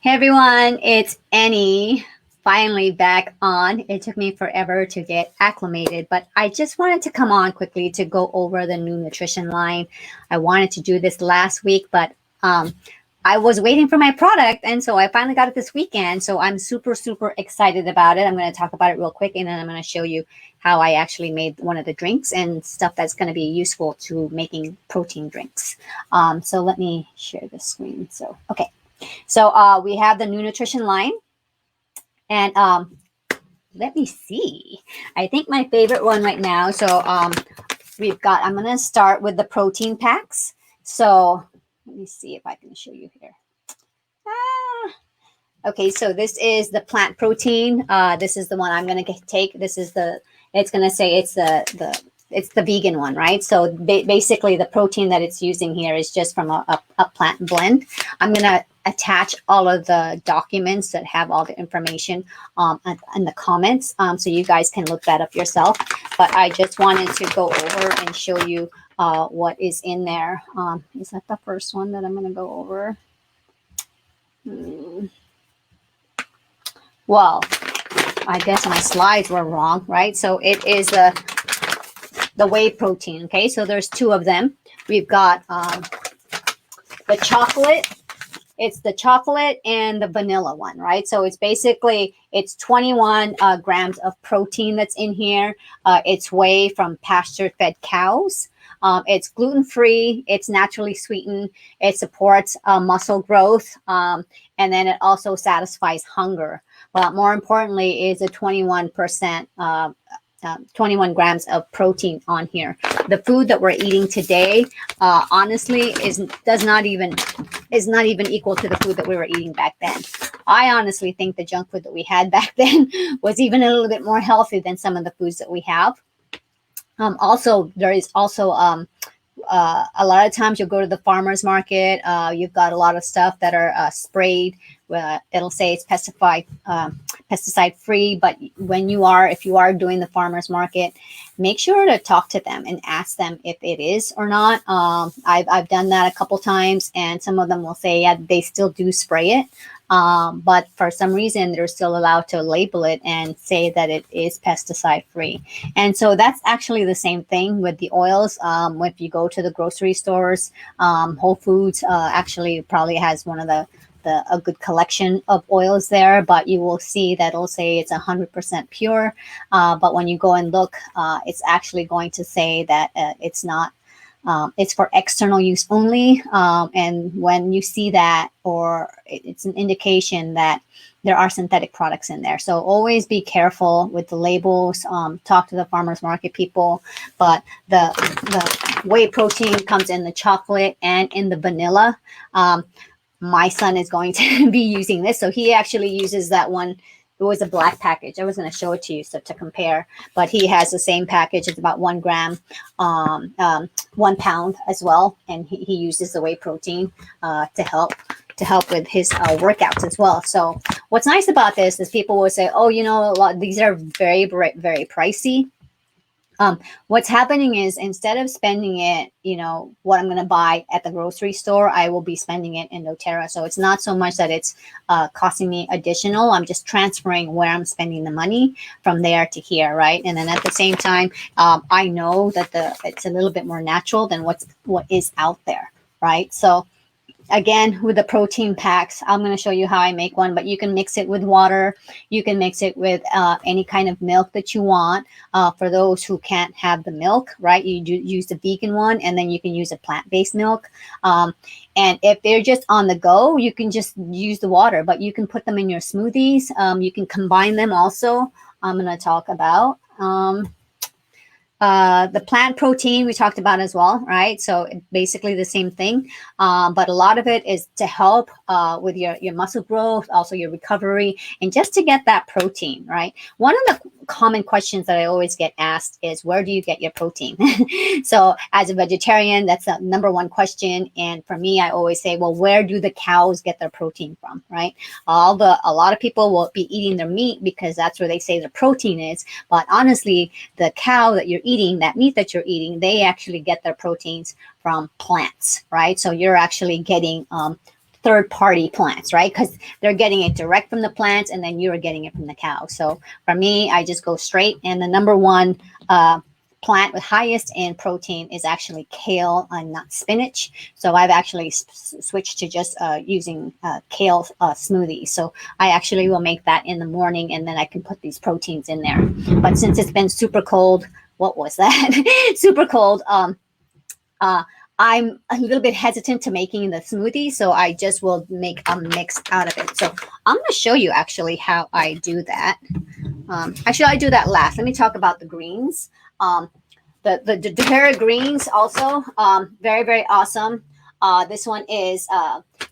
Hey everyone, it's Annie. Finally back on. It took me forever to get acclimated, but I just wanted to come on quickly to go over the new nutrition line. I wanted to do this last week, but I was waiting for my product, and so I finally got it this weekend. So I'm super excited about it. I'm going to talk about it real quick, and then I'm going to show you how I actually made one of the drinks and stuff that's going to be useful to making protein drinks. So let me share the screen. So, okay. So we have the new nutrition line, and let me see. I think my favorite one right now. So we've got. I'm gonna start with the protein packs. So let me see if I can show you here. Okay, so this is the plant protein. This is the one I'm gonna take. This is the. It's gonna say it's the vegan one, right? So basically, the protein that it's using here is just from a plant blend. I'm gonna attach all of the documents that have all the information in the comments, so you guys can look that up yourself. But I just wanted to go over and show you what is in there. Is that the first one that I'm going to go over? Well, I guess my slides were wrong, right? So it is the whey protein. Okay, so there's two of them. We've got the chocolate. It's the chocolate and the vanilla one, right? So it's basically, it's 21 grams of protein that's in here. It's whey from pasture-fed cows. It's gluten-free. It's naturally sweetened. It supports muscle growth. And then it also satisfies hunger. But more importantly is a 21% 21 grams of protein on here. The food that we're eating today, honestly, is not even equal to the food that we were eating back then. I honestly think the junk food that we had back then was even a little bit more healthy than some of the foods that we have. Also, there is also a lot of times you'll go to the farmer's market. You've got a lot of stuff that are sprayed. It'll say it's pesticide free, but if you are doing the farmer's market, make sure to talk to them and ask them if it is or not. I've done that a couple times, and some of them will say, yeah, they still do spray it. But for some reason, they're still allowed to label it and say that it is pesticide free. And so that's actually the same thing with the oils. If you go to the grocery stores, Whole Foods actually probably has one of a good collection of oils there, but you will see that it'll say it's 100% pure. But when you go and look, it's actually going to say that it's not. It's for external use only. And when you see that, or it's an indication that there are synthetic products in there. So always be careful with the labels. Talk to the farmers market people. But the whey protein comes in the chocolate and in the vanilla. My son is going to be using this. So he actually uses that one. It was a black package. I was going to show it to you to compare, but he has the same package. It's about 1 gram, 1 pound as well. And he uses the whey protein to help with his workouts as well. So what's nice about this is people will say, oh, these are very pricey. What's happening is, instead of spending it, what I'm going to buy at the grocery store, I will be spending it in doTERRA. So it's not so much that it's costing me additional. I'm just transferring where I'm spending the money from there to here, right? And then at the same time, I know that it's a little bit more natural than what is out there, right? So again, with the protein packs, I'm going to show you how I make one, but you can mix it with water. You can mix it with any kind of milk that you want. For those who can't have the milk, right, you use the vegan one, and then you can use a plant-based milk. And if they're just on the go, you can just use the water, but you can put them in your smoothies. You can combine them also. I'm going to talk about the plant protein we talked about as well, right? So basically the same thing, but a lot of it is to help with your muscle growth, also your recovery, and just to get that protein, right? One of the common questions that I always get asked is, where do you get your protein? So as a vegetarian, that's the number one question. And for me, I always say, well, where do the cows get their protein from, right? A lot of people will be eating their meat because that's where they say the protein is. But honestly, the cow that you're eating, that meat that you're eating, they actually get their proteins from plants, right? So you're actually getting third-party plants, right? Because they're getting it direct from the plants, and then you're getting it from the cow. So for me, I just go straight. And the number one plant with highest in protein is actually kale and not spinach. So I've actually switched to just using kale smoothies. So I actually will make that in the morning, and then I can put these proteins in there. But since it's been super cold, what was that? Super cold. I'm a little bit hesitant to making the smoothie, so I just will make a mix out of it. So I'm going to show you actually how I do that. Actually, I do that last. Let me talk about the greens. The doTERRA greens also, very, very awesome. This one is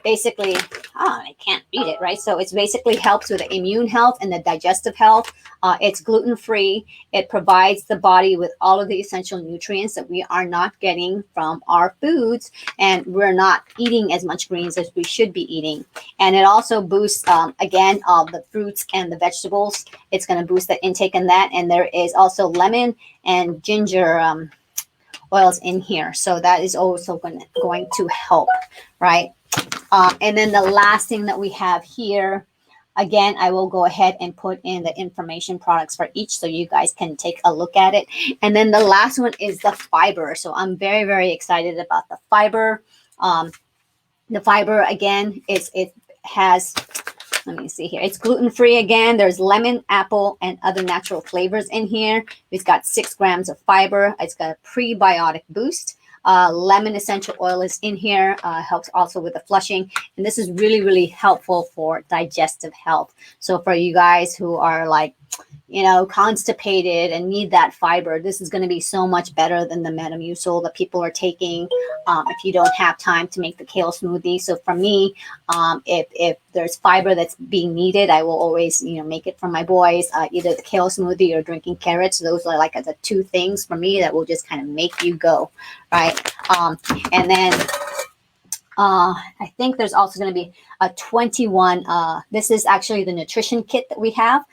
basically, I can't read it, right? So it's basically helps with the immune health and the digestive health. It's gluten-free. It provides the body with all of the essential nutrients that we are not getting from our foods, and we're not eating as much greens as we should be eating. And it also boosts, again, the fruits and the vegetables. It's going to boost the intake in that. And there is also lemon and ginger oils in here, so that is also going to help, right? And then the last thing that we have here, again, I will go ahead and put in the information products for each so you guys can take a look at it. And then the last one is the fiber. So I'm very, very excited about the fiber. The fiber, again, it has, let me see here. It's gluten-free again. There's lemon, apple, and other natural flavors in here. It's got 6 grams of fiber. It's got a prebiotic boost. Lemon essential oil is in here. Helps also with the flushing. And this is really, really helpful for digestive health. So for you guys who are like, constipated and need that fiber, this is going to be so much better than the Metamucil that people are taking if you don't have time to make the kale smoothie. So for me, if there's fiber that's being needed, I will always, make it for my boys, either the kale smoothie or drinking carrots. Those are like the 2 things for me that will just kind of make you go, right? And then I think there's also going to be a 21. This is actually the nutrition kit that we have.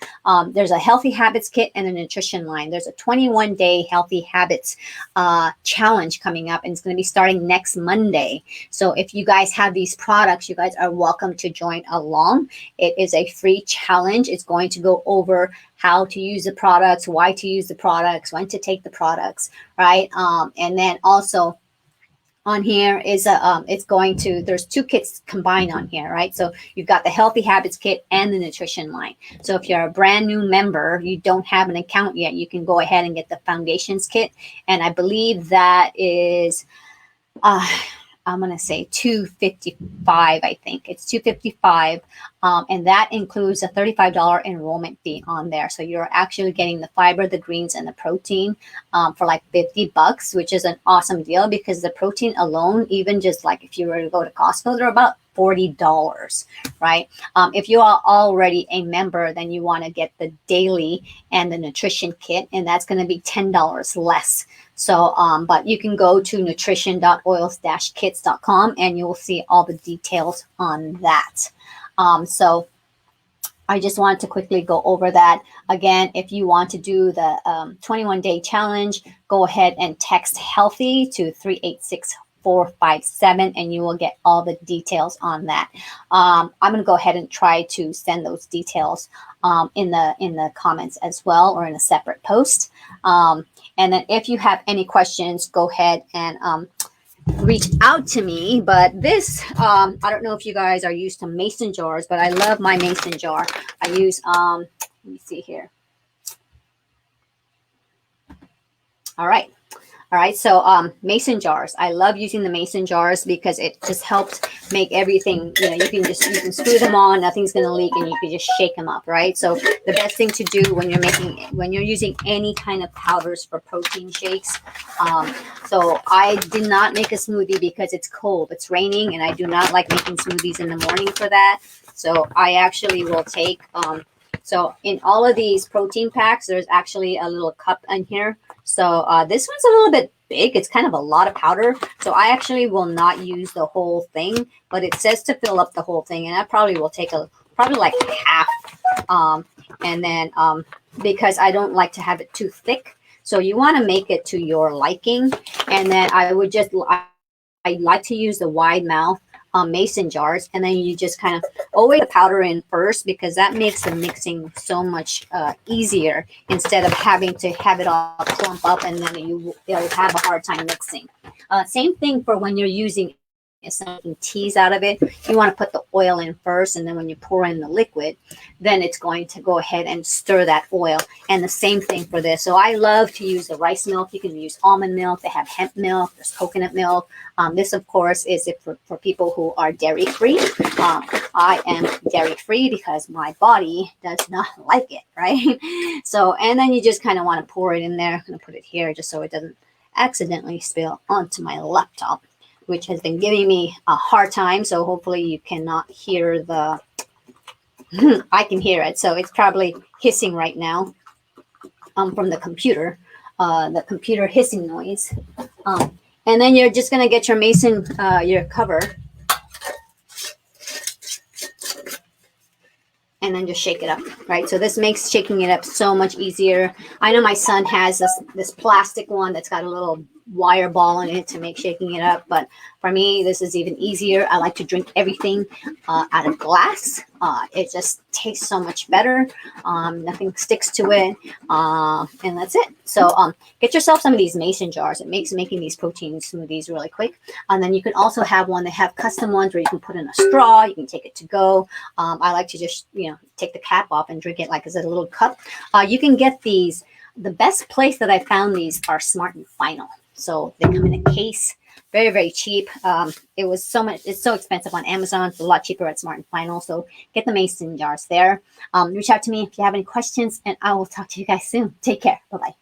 There's a healthy habits kit and a nutrition line. There's a 21-day healthy habits challenge coming up, and it's going to be starting next Monday. So if you guys have these products, you guys are welcome to join along. It is a free challenge. It's going to go over how to use the products, why to use the products, when to take the products, right? And then also, on here is there's 2 kits combined on here, right? So you've got the healthy habits kit and the nutrition line. So if you're a brand new member, you don't have an account yet, you can go ahead and get the foundations kit. And I believe that is, I'm going to say $255. I think it's $255. And that includes a $35 enrollment fee on there. So you're actually getting the fiber, the greens, and the protein for like $50, which is an awesome deal, because the protein alone, even just like if you were to go to Costco, they're about $40, right? If you are already a member, then you want to get the daily and the nutrition kit, and that's going to be $10 less. So, but you can go to nutrition.oils-kits.com and you will see all the details on that. So I just wanted to quickly go over that. Again, if you want to do the 21-day challenge, go ahead and text HEALTHY to 386-457, and you will get all the details on that. I'm going to go ahead and try to send those details in the comments as well, or in a separate post. And then if you have any questions, go ahead and reach out to me. But this, I don't know if you guys are used to mason jars, but I love my mason jar. I use, let me see here. All right. So mason jars. I love using the mason jars because it just helps make everything, you can screw them on, nothing's going to leak, and you can just shake them up, right? So the best thing to do when you're using any kind of powders for protein shakes. So I did not make a smoothie because it's cold, it's raining, and I do not like making smoothies in the morning for that. So I actually will take, so in all of these protein packs, there's actually a little cup in here. So this one's a little bit big. It's kind of a lot of powder. So I actually will not use the whole thing, but it says to fill up the whole thing. And I probably will take probably like half. And then because I don't like to have it too thick. So you want to make it to your liking. And then I like to use the wide mouth mason jars, and then you just kind of always put the powder in first, because that makes the mixing so much easier, instead of having to have it all clump up and then it'll have a hard time mixing. Same thing for when you're using making teas out of it. You want to put the oil in first, and then when you pour in the liquid, then it's going to go ahead and stir that oil. And the same thing for this. So I love to use the rice milk. You can use almond milk. They have hemp milk. There's coconut milk. This, of course, is for people who are dairy free. I am dairy free because my body does not like it, right? So, and then you just kind of want to pour it in there. I'm going to put it here just so it doesn't accidentally spill onto my laptop, which has been giving me a hard time. So hopefully you cannot hear the, I can hear it. So it's probably hissing right now from the computer hissing noise. And then you're just going to get your mason, your cover, and then just shake it up, right? So this makes shaking it up so much easier. I know my son has this plastic one that's got a little wire ball in it to make shaking it up, but for me, this is even easier. I like to drink everything out of glass. It just tastes so much better. Nothing sticks to it, and that's it. So get yourself some of these mason jars. It makes making these protein smoothies really quick. And then you can also have one. They have custom ones where you can put in a straw. You can take it to go. I like to just take the cap off and drink it like it's a little cup. You can get these. The best place that I found these are Smart and Final. So they come in a case, very, very cheap. It was so much, it's so expensive on Amazon. It's a lot cheaper at Smart and Final. So get the mason jars there. Reach out to me if you have any questions, and I will talk to you guys soon. Take care. Bye-bye.